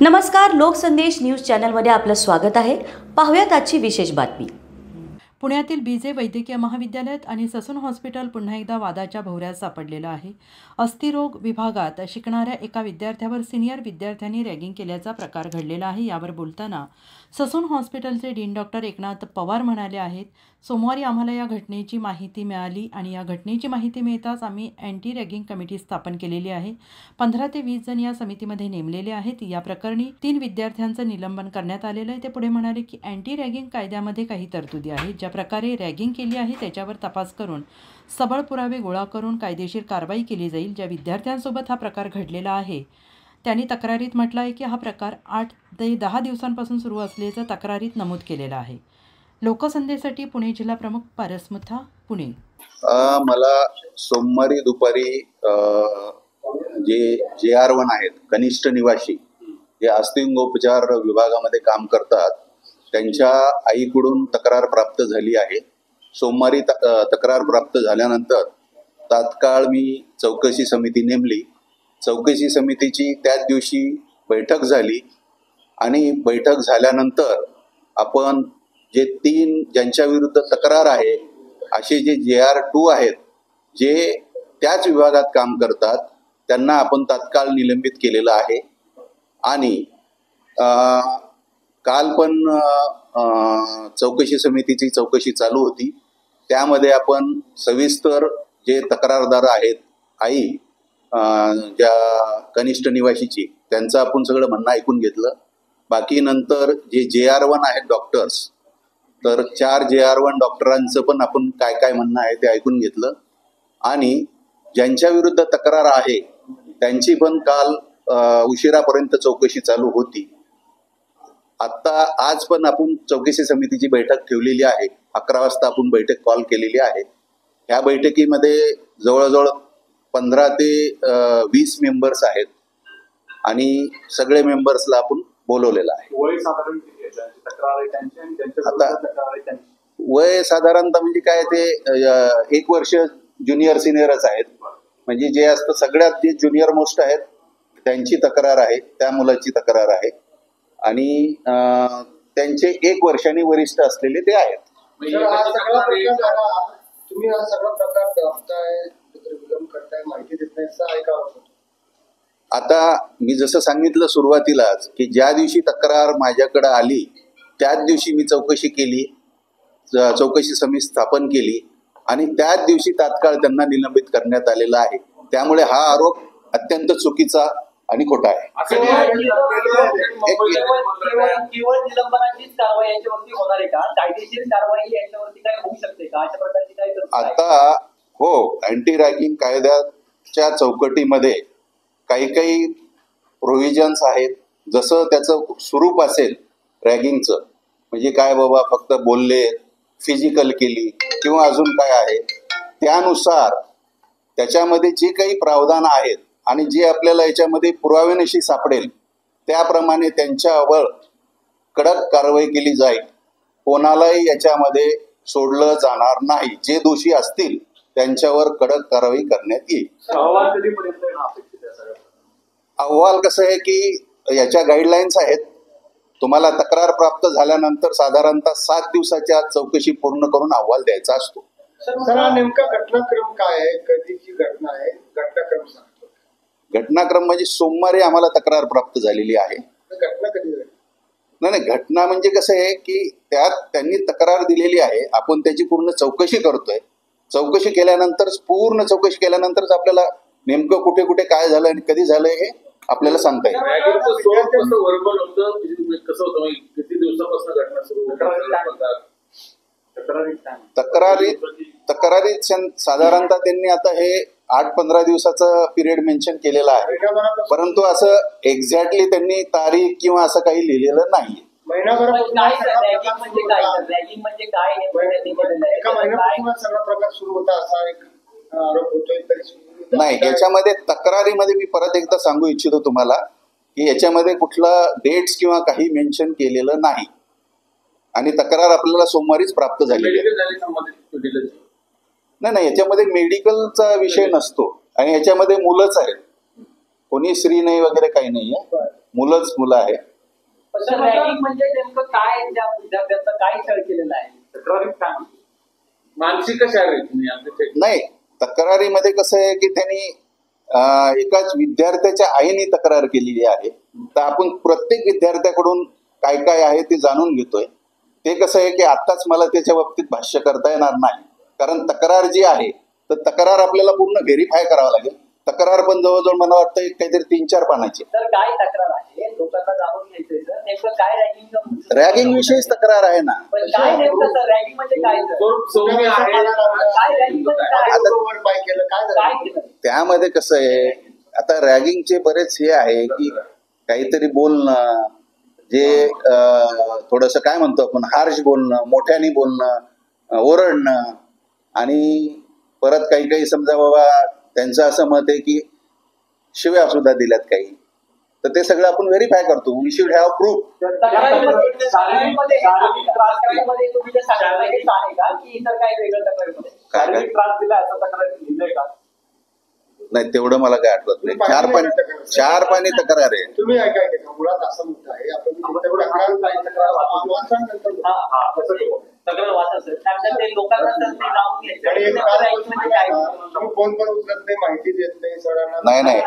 नमस्कार, लोकसंदेश न्यूज चॅनलमध्ये आपलं स्वागत आहे. पाहूयात आजची विशेष बातमी. पुण्यातील बीजे वैद्यकीय महाविद्यालयात आणि ससून हॉस्पिटल पुन्हा एकदा वादाच्या भोवऱ्यात सापडलेलं आहे. अस्थिरोग विभागात शिकणाऱ्या एका विद्यार्थ्यावर सिनियर विद्यार्थ्यांनी रॅगिंग केल्याचा प्रकार घडलेला आहे. यावर बोलताना ससून हॉस्पिटलचे डीन डॉक्टर एकनाथ पवार म्हणाले आहेत, सोमवारी आम्हाला या घटनेची माहिती मिळाली आणि या घटनेची माहिती मिळताच आम्ही अँटी रॅगिंग कमिटी स्थापन केलेली आहे. 15 ते 20 जण या समितीमध्ये नेमलेले आहेत. या प्रकरणी 3 विद्यार्थ्यांचं निलंबन करण्यात आलेलं आहे. ते पुढे म्हणाले की अँटी रॅगिंग कायद्यामध्ये काही तरतुदी आहेत. ज्या प्रकारे रॅगिंग केली आहे त्याच्यावर तपास करून सबळ पुरावे गोळा करून कायदेशीर कारवाई केली जाईल. ज्या विद्यार्थ्यांसोबत हा प्रकार घडलेला आहे त्यांनी तक्रारीत म्हटलं आहे की हा प्रकार 8 ते 10 दिवसांपासून सुरू असल्याचं तक्रारीत नमूद केलेलं आहे. लोकसंदेशसाठी पुणे जिल्हा प्रमुख पारस मुथा, पुणे. मला सोमवारी दुपारी जे JR1 आहेत, कनिष्ठ निवासी जे अस्थिंगोपचार विभागामध्ये काम करतात, त्यांच्या आईकडून तक्रार प्राप्त झाली आहे. सोमवारी तक्रार प्राप्त झाल्यानंतर तात्काळ मी चौकशी समिती नेमली. चौकशी समितीची त्याच दिवशी बैठक झाली आणि बैठक झाल्यानंतर आपण जे 3 ज्यांच्या विरुद्ध तक्रार आहे असे जे JR2 आहेत, जे त्याच विभागात काम करतात, त्यांना आपण तात्काळ निलंबित केलेलं आहे. आणि काल पण चौकशी समितीची चौकशी चालू होती. त्यामध्ये आपण सविस्तर जे तक्रारदार आहेत, आई ज्या कनिष्ठ निवासीची, त्यांचं आपण सगळं म्हणणं ऐकून घेतलं. बाकी नंतर जे JR1 आहेत डॉक्टर्स, तर 4 JR1 डॉक्टरांचं पण आपण काय काय म्हणणं आहे ते ऐकून घेतलं. आणि ज्यांच्या विरुद्ध तक्रार आहे त्यांची पण काल उशिरापर्यंत चौकशी चालू होती. आता आज पण आपण चौकशी समितीची बैठक ठेवलेली आहे. 11 वाजता आपण बैठक कॉल केलेली आहे. ह्या बैठकीमध्ये जवळजवळ 15 ते 20 मेंबर्स आहेत आणि सगळे मेंबर्सला आपण बोलवलेलं आहे. आता वय साधारणतः म्हणजे काय, ते 1 वर्ष ज्युनियर सिनियरच आहेत. म्हणजे जे असतं सगळ्यात जे ज्युनियर मोस्ट आहेत त्यांची तक्रार आहे, त्या मुलाची तक्रार आहे. आणि त्यांचे 1 वर्षांनी वरिष्ठ असलेले ते आहेत. तुम्ही हा सगळा प्रकार करताय, विलंब करताय, माहिती देत नाही, आता मी जसं सांगितलं सुरुवातीलाच की ज्या दिवशी तक्रार माझ्याकडे आली त्याच दिवशी मी चौकशी केली, चौकशी समिती स्थापन केली आणि त्याच दिवशी तात्काळ त्यांना निलंबित करण्यात आलेला आहे. त्यामुळे हा आरोप अत्यंत चुकीचा आणि खोटा आहे. आता हो, अँटी रॅगिंग कायद्याच्या चौकटीमध्ये काही काही प्रोव्हिजन्स आहेत. जसं त्याचं स्वरूप असेल रॅगिंगचं, म्हणजे काय बाबा फक्त बोलले, फिजिकल केली किंवा अजून काय आहे, त्यानुसार त्याच्यामध्ये जे काही प्रावधान आहेत आणि जे आपल्याला याच्यामध्ये पुराव्यानिशी सापडेल त्याप्रमाणे त्यांच्यावर कडक कारवाई केली जाईल. कोणालाही याच्यामध्ये सोडलं जाणार नाही. जे दोषी असतील त्यांच्यावर कडक कारवाई करण्यात येईल. अहवाल कसं आहे की याच्या गाईडलाईन्स आहेत. तुम्हाला तक्रार प्राप्त झाल्यानंतर साधारणतः 7 दिवसाच्या चौकशी पूर्ण करून अहवाल द्यायचा असतो. सर, हा नेमका घटनाक्रम काय आहे? कधीची घटना आहे? घटनाक्रम सांगतो. घटनाक्रम म्हणजे सोमवारी आम्हाला तक्रार प्राप्त झालेली आहे. घटना कधी झाली? नाही, घटना म्हणजे कसं आहे की त्यात त्यांनी तक्रार दिलेली आहे, आपण त्याची पूर्ण चौकशी करतोय. चौकशी केल्यानंतर, पूर्ण चौकशी केल्यानंतरच आपल्याला नेमकं कुठे कुठे काय झालं आणि कधी झालं हे आपल्याला सांगता येईल. तक्रारीत साधारणतः त्यांनी आता हे 8-15 दिवसाचा पिरियड मेन्शन केलेला आहे, परंतु असं एक्झॅक्टली त्यांनी तारीख किंवा असं काही लिहिलेलं नाही. नाही, याच्यामध्ये तक्रारीमध्ये मी परत एकदा सांगू इच्छितो तुम्हाला की याच्यामध्ये कुठला डेट्स किंवा काही मेन्शन केलेलं नाही आणि तक्रार आपल्याला सोमवारीच प्राप्त झालेली आहे. नाही, याच्यामध्ये मेडिकलचा विषय नसतो आणि याच्यामध्ये मुलंच आहेत, कोणी स्त्री नाही वगैरे काही नाही आहे. मुलंच मुलं आहे. रॅगिंग म्हणजे नेमकं काय, त्या विद्यार्थ्यांचा काय छळ केलेला आहे? मानसिक का शारीरिक? नाही, तक्रारीमध्ये कसं आहे की त्यांनी एकाच विद्यार्थ्याच्या आईने तक्रार केलेली आहे. तर आपण प्रत्येक विद्यार्थ्याकडून काय काय आहे ते जाणून घेतोय. ते कसं आहे की आत्ताच मला त्याच्या बाबतीत भाष्य करता येणार नाही, कारण तक्रार जी आहे तर तक्रार आपल्याला पूर्ण व्हेरीफाय करावं लागेल. तक्रार पण जवळजवळ मला वाटतं काहीतरी 3-4 पानाची. तर काय तक्रार आहे लोकांना जाणून घ्यायचंय सर, नेमकं काय रॅगिंग? रॅगिंग विषयीच तक्रार आहे ना. पण काय नेमकं सर रॅगिंग म्हणजे काय सर? सौम्य आहे. काय रॅगिंग म्हणजे काय? पाय केलं काय काय झालं? केलं? त्यामध्ये कसं आहे, आता रॅगिंगचे बरेच हे आहे की काहीतरी बोलणं, जे थोडंसं काय म्हणतो आपण हार्श बोलणं, मोठ्याने बोलणं, ओरडणं, आणि परत काही काही समजा बाबा त्यांचं असं मत आहे की शिव्या सुद्धा दिल्यात काही. तर ते सगळं आपण व्हेरीफाय करतो. We should have proof. तक्रारीमध्ये शारीरिक त्रास करायमध्ये तुम्ही जे सांगितलं हेच आहे का की इतर काही वेगळं तक्रारीमध्ये? शारीरिक त्रास दिला असं तक्रारीत लिहिलंय का? नाही, तेवढं मला काय आठवत नाही. 4 पानी तक्रार आहे. तुम्ही ऐकाय का मुळात असा मुद्दा आहे आपण तक्रार वाचा सर. त्यानंतर ते लोकांना सर ते जाणून घ्यायचं. आणि एक म्हणजे काय? तुम्ही फोन पण उचलत नाही, माहिती देत नाही सरांना. नाही